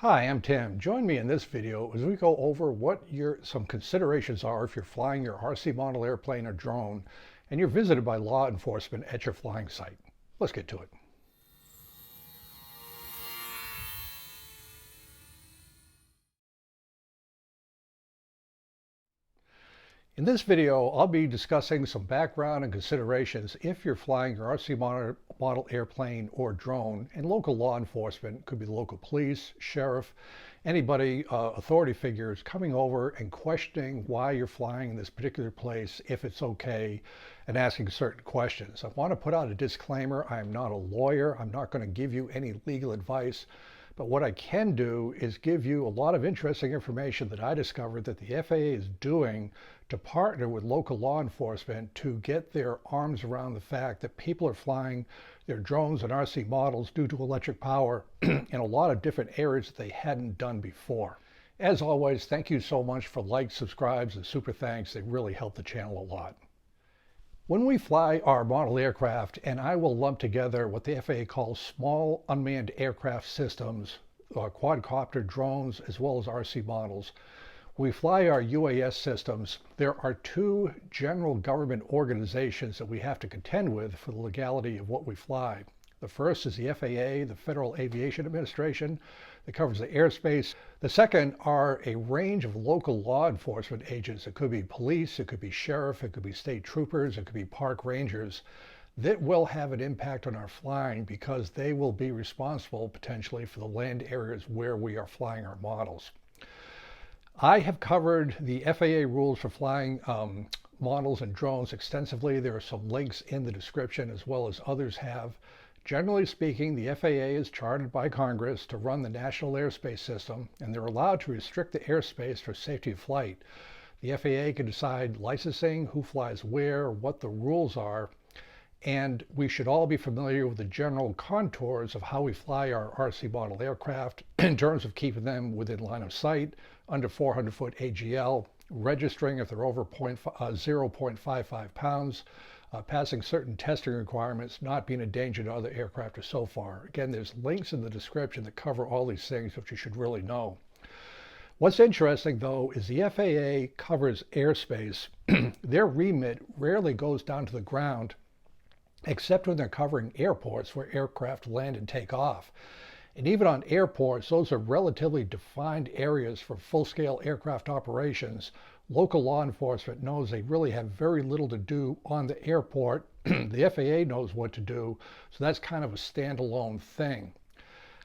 Hi, I'm Tim. Join me in this video as we go over what some considerations are if you're flying your RC model airplane or drone and you're visited by law enforcement at your flying site. Let's get to it. In this video, I'll be discussing some background and considerations if you're flying your RC model airplane or drone, and local law enforcement, could be the local police, sheriff, anybody, authority figures coming over and questioning why you're flying in this particular place, if it's okay, and asking certain questions. I want to put out a disclaimer. I am not a lawyer. I'm not going to give you any legal advice. But what I can do is give you a lot of interesting information that I discovered that the FAA is doing to partner with local law enforcement to get their arms around the fact that people are flying their drones and RC models due to electric power in a lot of different areas that they hadn't done before. As always, thank you so much for likes, subscribes, and super thanks. They really help the channel a lot. When we fly our model aircraft, and I will lump together what the FAA calls small unmanned aircraft systems, quadcopter drones, as well as RC models, we fly our UAS systems. There are two general government organizations that we have to contend with for the legality of what we fly. The first is the FAA, the Federal Aviation Administration, that covers the airspace. The second are a range of local law enforcement agents. It could be police, it could be sheriff, it could be state troopers, it could be park rangers that will have an impact on our flying because they will be responsible potentially for the land areas where we are flying our models. I have covered the FAA rules for flying models and drones extensively. There are some links in the description as well as others have. Generally speaking, the FAA is chartered by Congress to run the national airspace system, and they're allowed to restrict the airspace for safety of flight. The FAA can decide licensing, who flies where, what the rules are, and we should all be familiar with the general contours of how we fly our RC model aircraft in terms of keeping them within line of sight, under 400-foot AGL, registering if they're over 0.55 pounds, passing certain testing requirements, not being a danger to other aircraft or so far. Again, there's links in the description that cover all these things, which you should really know. What's interesting, though, is the FAA covers airspace. Their remit rarely goes down to the ground, except when they're covering airports where aircraft land and take off. And even on airports, those are relatively defined areas for full-scale aircraft operations. Local law enforcement knows they really have very little to do on the airport. The FAA knows what to do, so that's kind of a standalone thing.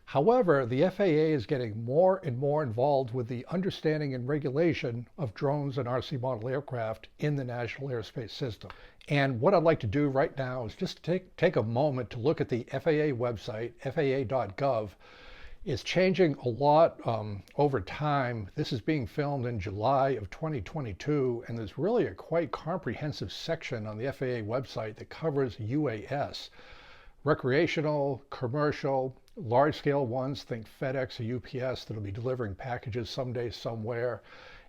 However, the FAA is getting more and more involved with the understanding and regulation of drones and RC model aircraft in the national airspace system. And what I'd like to do right now is just take a moment to look at the FAA website, faa.gov. It's changing a lot over time. This is being filmed in July of 2022, and there's really a quite comprehensive section on the FAA website that covers UAS. Recreational, commercial, large-scale ones, think FedEx or UPS, that'll be delivering packages someday somewhere.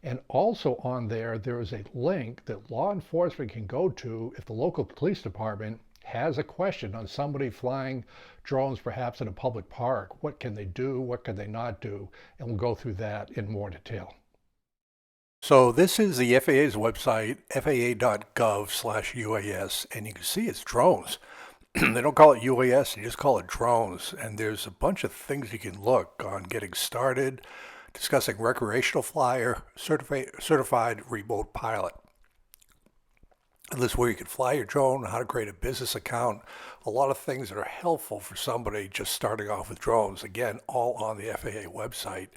And also on there, there is a link that law enforcement can go to if the local police department has a question on somebody flying drones perhaps in a public park. What can they do? What can they not do? And we'll go through that in more detail. So this is the FAA's website, faa.gov/UAS, and you can see it's drones. They don't call it UAS, they just call it drones. And there's a bunch of things you can look on: getting started, discussing recreational flyer, certified remote pilot. And this is where you can fly your drone, how to create a business account, a lot of things that are helpful for somebody just starting off with drones. Again, all on the FAA website.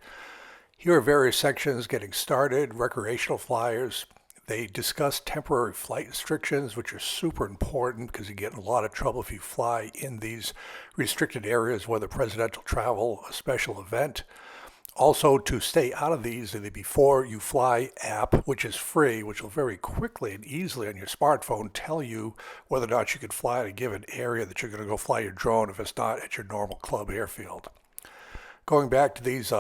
Here are various sections: getting started, recreational flyers. They discuss temporary flight restrictions, which are super important because you get in a lot of trouble if you fly in these restricted areas, whether presidential travel, a special event. Also, to stay out of these, the Before You Fly app, which is free, which will very quickly and easily on your smartphone tell you whether or not you can fly in a given area that you're going to go fly your drone if it's not at your normal club airfield. Going back to these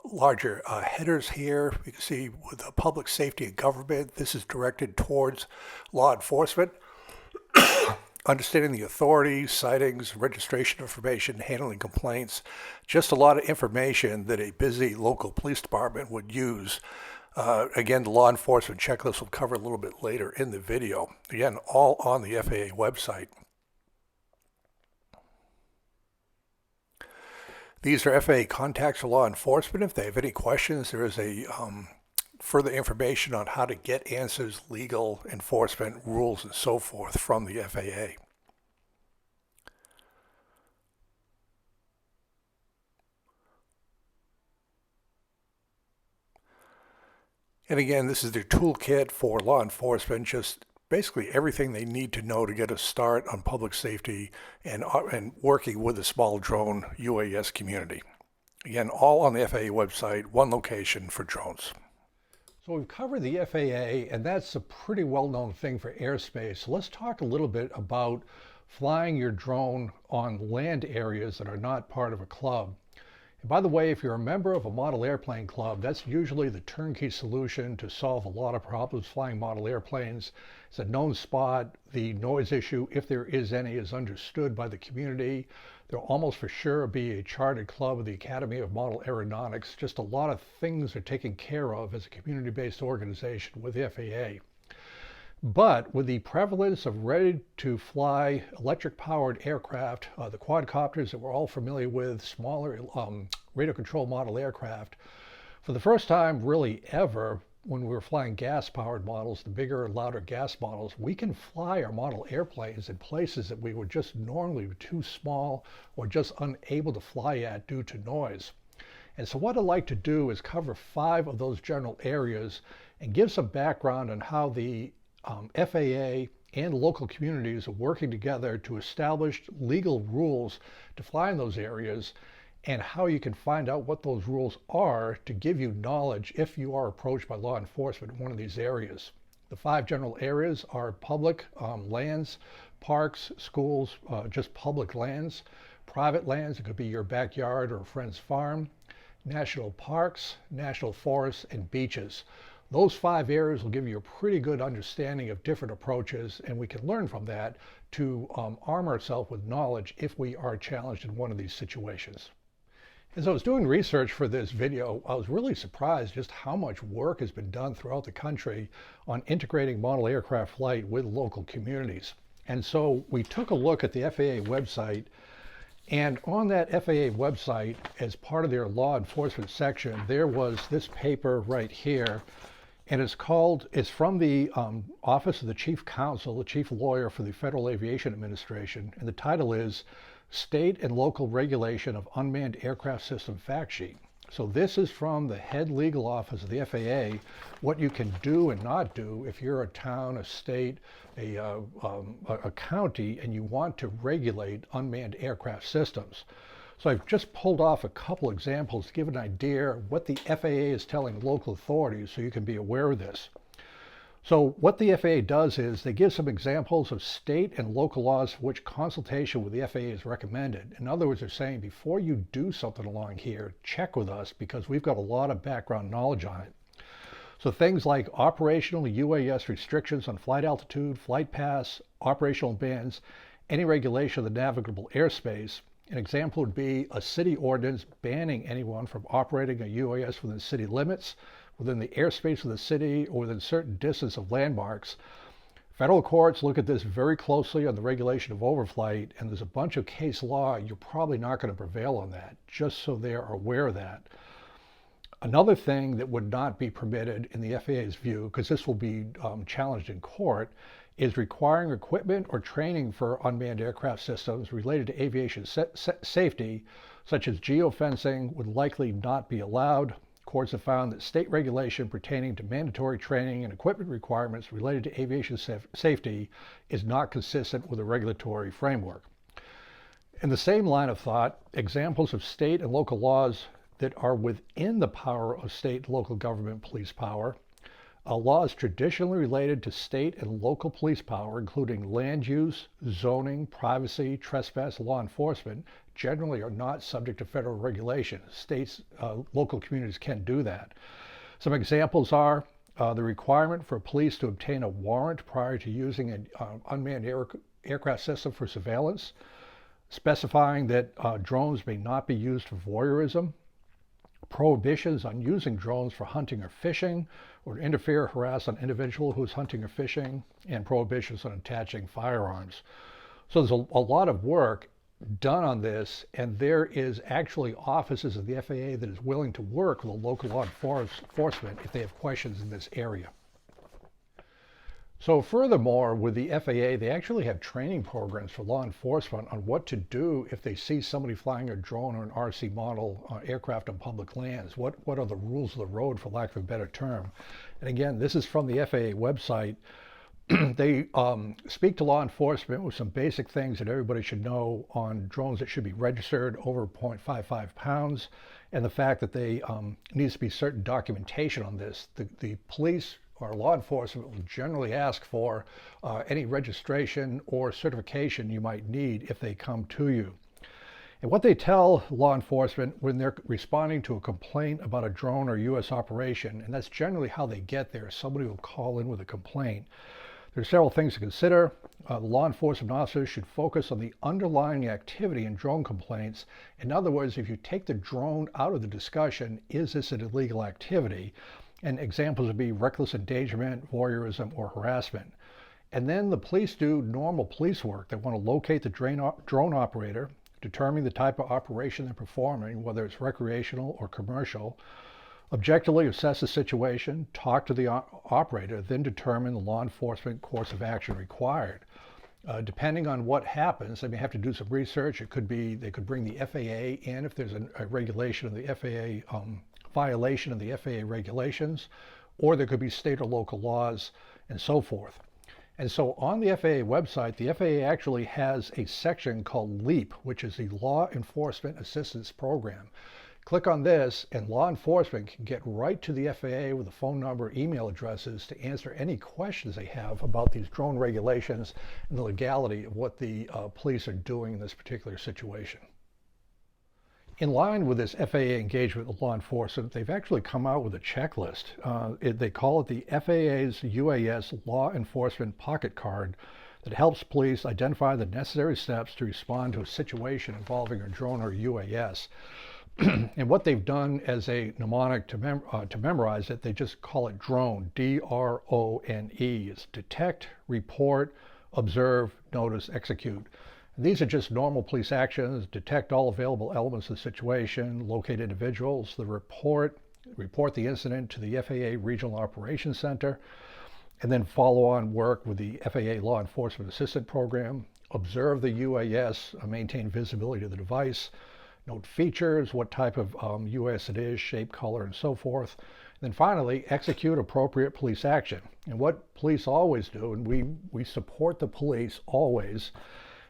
larger headers here, you can see with the public safety and government, this is directed towards law enforcement. understanding the authority, sightings, registration information, handling complaints, just a lot of information that a busy local police department would use. Again, the law enforcement checklist will cover a little bit later in the video. Again, all on the FAA website. These are FAA contacts for law enforcement. If they have any questions, there is a further information on how to get answers, legal enforcement rules, and so forth from the FAA. And again, this is their toolkit for law enforcement, just basically everything they need to know to get a start on public safety and working with the small drone UAS community. Again, all on the FAA website, one location for drones. So we've covered the FAA, and that's a pretty well-known thing for airspace. So let's talk a little bit about flying your drone on land areas that are not part of a club. And by the way, if you're a member of a model airplane club, that's usually the turnkey solution to solve a lot of problems flying model airplanes. It's a known spot. The noise issue, if there is any, is understood by the community. There'll almost for sure be a chartered club of the Academy of Model Aeronautics. Just a lot of things are taken care of as a community-based organization with the FAA. But with the prevalence of ready-to-fly electric-powered aircraft, the quadcopters that we're all familiar with, smaller radio-controlled model aircraft, for the first time really ever, when we were flying gas-powered models, the bigger, louder gas models, we can fly our model airplanes in places that we would just normally be too small or just unable to fly at due to noise. And so what I'd like to do is cover 5 of those general areas and give some background on how the FAA and local communities are working together to establish legal rules to fly in those areas, and how you can find out what those rules are to give you knowledge if you are approached by law enforcement in one of these areas. The 5 general areas are public lands, parks, schools, just public lands, private lands, it could be your backyard or a friend's farm, national parks, national forests, and beaches. Those 5 areas will give you a pretty good understanding of different approaches, and we can learn from that to arm ourselves with knowledge if we are challenged in one of these situations. As I was doing research for this video, I was really surprised just how much work has been done throughout the country on integrating model aircraft flight with local communities. And so we took a look at the FAA website, and on that FAA website, as part of their law enforcement section, there was this paper right here. And it's from the Office of the Chief Counsel, the Chief Lawyer for the Federal Aviation Administration, and the title is State and Local Regulation of Unmanned Aircraft System Fact Sheet. So this is from the head legal office of the FAA, what you can do and not do if you're a town, a state, a county, and you want to regulate unmanned aircraft systems. So I've just pulled off a couple examples to give an idea of what the FAA is telling local authorities so you can be aware of this. So what the FAA does is they give some examples of state and local laws for which consultation with the FAA is recommended. In other words, they're saying before you do something along here, check with us because we've got a lot of background knowledge on it. So things like operational UAS restrictions on flight altitude, flight paths, operational bans, any regulation of the navigable airspace. An example would be a city ordinance banning anyone from operating a UAS within city limits, within the airspace of the city, or within certain distance of landmarks. Federal courts look at this very closely on the regulation of overflight, and there's a bunch of case law. You're probably not going to prevail on that, just so they're aware of that. Another thing that would not be permitted in the FAA's view, because this will be challenged in court, is requiring equipment or training for unmanned aircraft systems related to aviation safety, such as geofencing, would likely not be allowed. Courts have found that state regulation pertaining to mandatory training and equipment requirements related to aviation safety is not consistent with a regulatory framework. In the same line of thought, examples of state and local laws that are within the power of state and local government police power. Laws traditionally related to state and local police power, including land use, zoning, privacy, trespass, law enforcement, generally are not subject to federal regulation. States, local communities can do that. Some examples are the requirement for police to obtain a warrant prior to using an unmanned aircraft system for surveillance, specifying that drones may not be used for voyeurism, prohibitions on using drones for hunting or fishing, or to interfere or harass an individual who's hunting or fishing, and prohibitions on attaching firearms. So there's a lot of work done on this, and there is actually offices of the FAA that is willing to work with a local law enforcement if they have questions in this area. So furthermore, with the FAA, they actually have training programs for law enforcement on what to do if they see somebody flying a drone or an RC model aircraft on public lands. What are the rules of the road, for lack of a better term? And again, this is from the FAA website. They speak to law enforcement with some basic things that everybody should know on drones that should be registered over 0.55 pounds, and the fact that they needs to be certain documentation on this. The police or law enforcement will generally ask for any registration or certification you might need if they come to you. And what they tell law enforcement when they're responding to a complaint about a drone or U.S. operation, and that's generally how they get there, somebody will call in with a complaint. There are several things to consider. The law enforcement officers should focus on the underlying activity in drone complaints. In other words, if you take the drone out of the discussion, is this an illegal activity? And examples would be reckless endangerment, voyeurism, or harassment. And then the police do normal police work. They want to locate the drone operator, determine the type of operation they're performing, whether it's recreational or commercial, objectively assess the situation, talk to the operator, then determine the law enforcement course of action required. Depending on what happens, they may have to do some research. It could be they could bring the FAA in if there's a regulation of the FAA violation of the FAA regulations, or there could be state or local laws and so forth. And so on the FAA website, the FAA actually has a section called LEAP, which is the Law Enforcement Assistance Program. Click on this and law enforcement can get right to the FAA with a phone number, email addresses to answer any questions they have about these drone regulations and the legality of what the police are doing in this particular situation. In line with this FAA engagement with law enforcement, they've actually come out with a checklist. They call it the FAA's UAS Law Enforcement Pocket Card that helps police identify the necessary steps to respond to a situation involving a drone or UAS. And what they've done as a mnemonic to memorize it, they just call it DRONE, D-R-O-N-E. It's detect, report, observe, notice, execute. These are just normal police actions: detect all available elements of the situation, locate individuals, report the incident to the FAA Regional Operations Center, and then follow on work with the FAA Law Enforcement Assistant Program, observe the UAS, maintain visibility to the device, note features, what type of UAS it is, shape, color, and so forth. And then finally, execute appropriate police action. And what police always do, and we support the police always,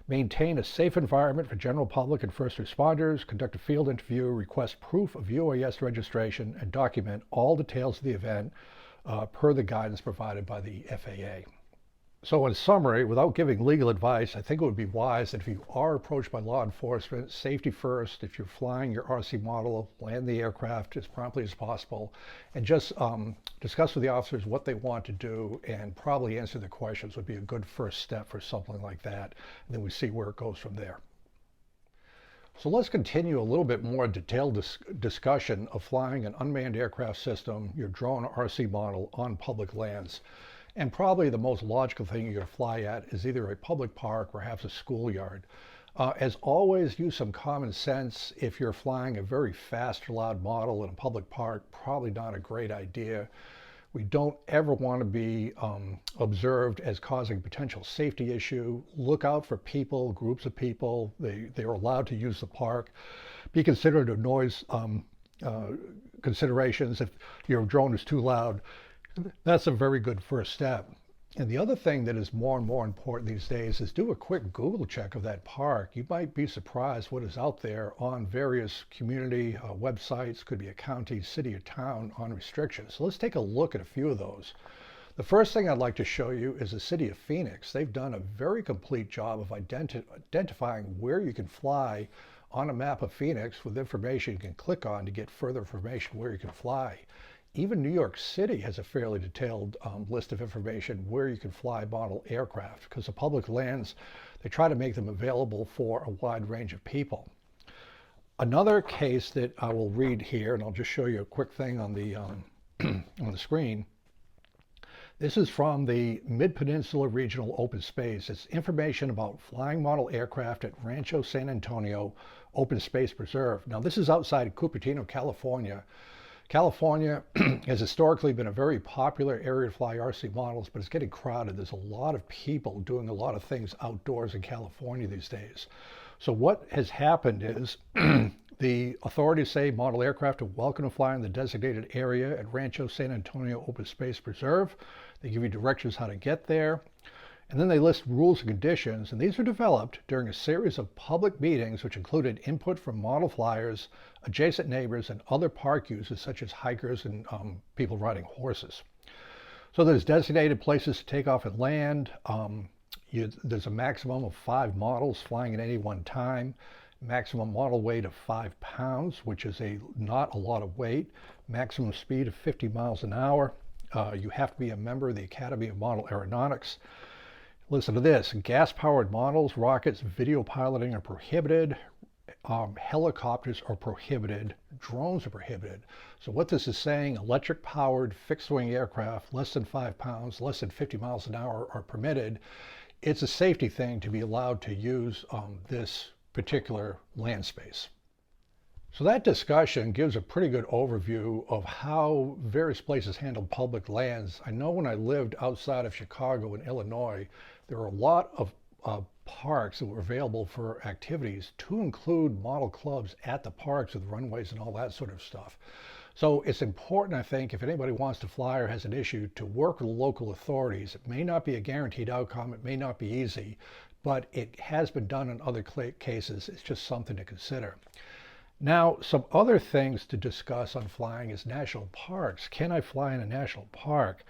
maintain a safe environment for general public and first responders, conduct a field interview, request proof of UAS registration, and document all details of the event per the guidance provided by the FAA. So in summary, without giving legal advice, I think it would be wise that if you are approached by law enforcement, safety first. If you're flying your RC model, land the aircraft as promptly as possible, and just discuss with the officers what they want to do and probably answer the questions would be a good first step for something like that. And then we see where it goes from there. So let's continue a little bit more detailed discussion of flying an unmanned aircraft system, your drone RC model, on public lands. And probably the most logical thing you're going to fly at is either a public park or perhaps a schoolyard. As always, use some common sense. If you're flying a very fast or loud model in a public park, probably not a great idea. We don't ever want to be observed as causing a potential safety issue. Look out for people, groups of people. They are allowed to use the park. Be considerate of noise considerations. If your drone is too loud, that's a very good first step. And the other thing that is more and more important these days is do a quick Google check of that park. You might be surprised what is out there on various community websites, could be a county, city, or town, on restrictions. So let's take a look at a few of those. The first thing I'd like to show you is the city of Phoenix. They've done a very complete job of identifying where you can fly on a map of Phoenix with information you can click on to get further information where you can fly. Even New York City has a fairly detailed list of information where you can fly model aircraft, because the public lands, they try to make them available for a wide range of people. Another case that I will read here, and I'll just show you a quick thing on the on the screen. This is from the Mid-Peninsula Regional Open Space. It's information about flying model aircraft at Rancho San Antonio Open Space Preserve. Now, this is outside of Cupertino, California. California has historically been a very popular area to fly RC models, but it's getting crowded. There's a lot of people doing a lot of things outdoors in California these days. So what has happened is the authorities say model aircraft are welcome to fly in the designated area at Rancho San Antonio Open Space Preserve. They give you directions how to get there. And then they list rules and conditions, and these were developed during a series of public meetings which included input from model flyers, adjacent neighbors, and other park users such as hikers and people riding horses. So there's designated places to take off and land. There's a maximum of 5 models flying at any one time. Maximum model weight of 5 pounds, which is not a lot of weight. Maximum speed of 50 miles an hour. You have to be a member of the Academy of Model Aeronautics. Listen to this: gas-powered models, rockets, video piloting are prohibited. Helicopters are prohibited. Drones are prohibited. So what this is saying, electric-powered fixed-wing aircraft, less than 5 pounds, less than 50 miles an hour are permitted. It's a safety thing to be allowed to use this particular land space. So that discussion gives a pretty good overview of how various places handle public lands. I know when I lived outside of Chicago in Illinois, there were a lot of parks that were available for activities, to include model clubs at the parks with runways and all that sort of stuff. So it's important, I think, if anybody wants to fly or has an issue, to work with the local authorities. It may not be a guaranteed outcome, it may not be easy, but it has been done in other cases. It's just something to consider. Now, some other things to discuss on flying is national parks. Can I fly in a national park?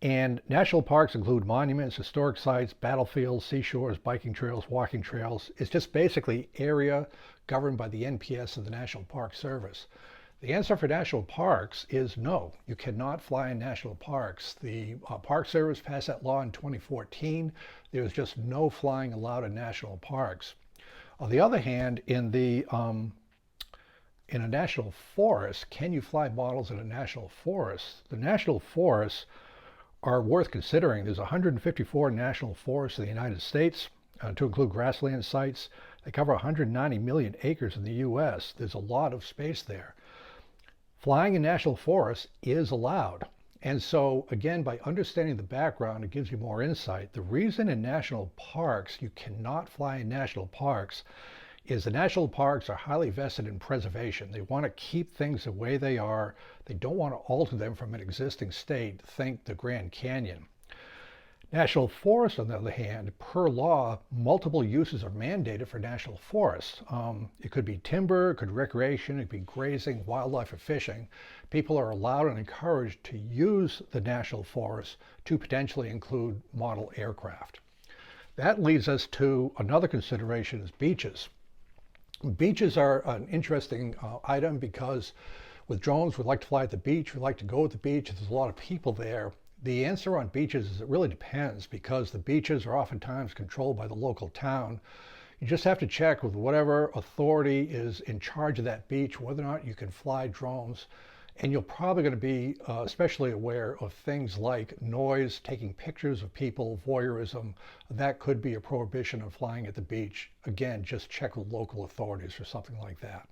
And national parks include monuments, historic sites, battlefields, seashores, biking trails, walking trails. It's just basically area governed by the NPS and the National Park Service. The answer for national parks is no. You cannot fly in national parks. The Park Service passed that law in 2014. There's just no flying allowed in national parks. On the other hand, in a national forest, can you fly models in a national forest? The national forests are worth considering. There's 154 national forests in the United States, to include grassland sites. They cover 190 million acres in the U.S. There's a lot of space there. Flying in national forests is allowed. And so, again, by understanding the background, it gives you more insight. The reason in national parks you cannot fly in national parks is the national parks are highly vested in preservation. They want to keep things the way they are. They don't want to alter them from an existing state. Think the Grand Canyon. National forests, on the other hand, per law, multiple uses are mandated for national forests. It could be timber, it could be recreation, it could be grazing, wildlife, or fishing. People are allowed and encouraged to use the national forest to potentially include model aircraft. That leads us to another consideration: is beaches. Beaches are an interesting item, because with drones, we like to fly at the beach, we like to go at the beach, there's a lot of people there. The answer on beaches is it really depends, because the beaches are oftentimes controlled by the local town. You just have to check with whatever authority is in charge of that beach whether or not you can fly drones. And you're probably going to be especially aware of things like noise, taking pictures of people, voyeurism. That could be a prohibition of flying at the beach. Again, just check with local authorities for something like that.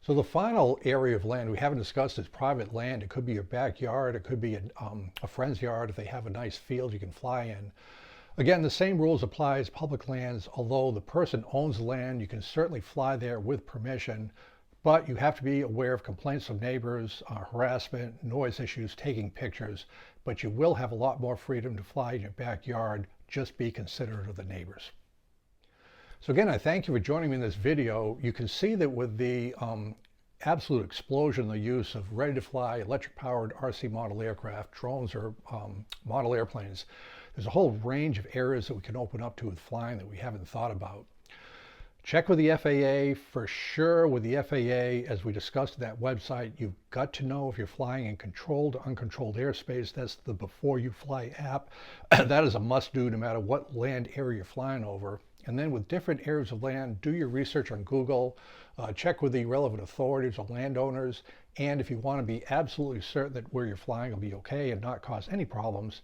So the final area of land we haven't discussed is private land. It could be your backyard. It could be a friend's yard if they have a nice field you can fly in. Again, the same rules apply as public lands. Although the person owns the land, you can certainly fly there with permission. But you have to be aware of complaints from neighbors, harassment, noise issues, taking pictures. But you will have a lot more freedom to fly in your backyard. Just be considerate of the neighbors. So again, I thank you for joining me in this video. You can see that with the absolute explosion in the use of ready-to-fly, electric-powered RC model aircraft, drones, or model airplanes, there's a whole range of areas that we can open up to with flying that we haven't thought about. Check with the FAA for sure. With the FAA, as we discussed in that website, you've got to know if you're flying in controlled or uncontrolled airspace. That's the Before You Fly app. That is a must do no matter what land area you're flying over. And then with different areas of land, do your research on Google, check with the relevant authorities or landowners, and if you want to be absolutely certain that where you're flying will be okay and not cause any problems,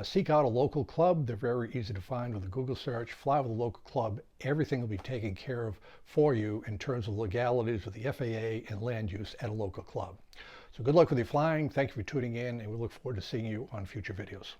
seek out a local club. They're very easy to find with a Google search. Fly with a local club. Everything will be taken care of for you in terms of legalities with the FAA and land use at a local club. So good luck with your flying. Thank you for tuning in, and we look forward to seeing you on future videos.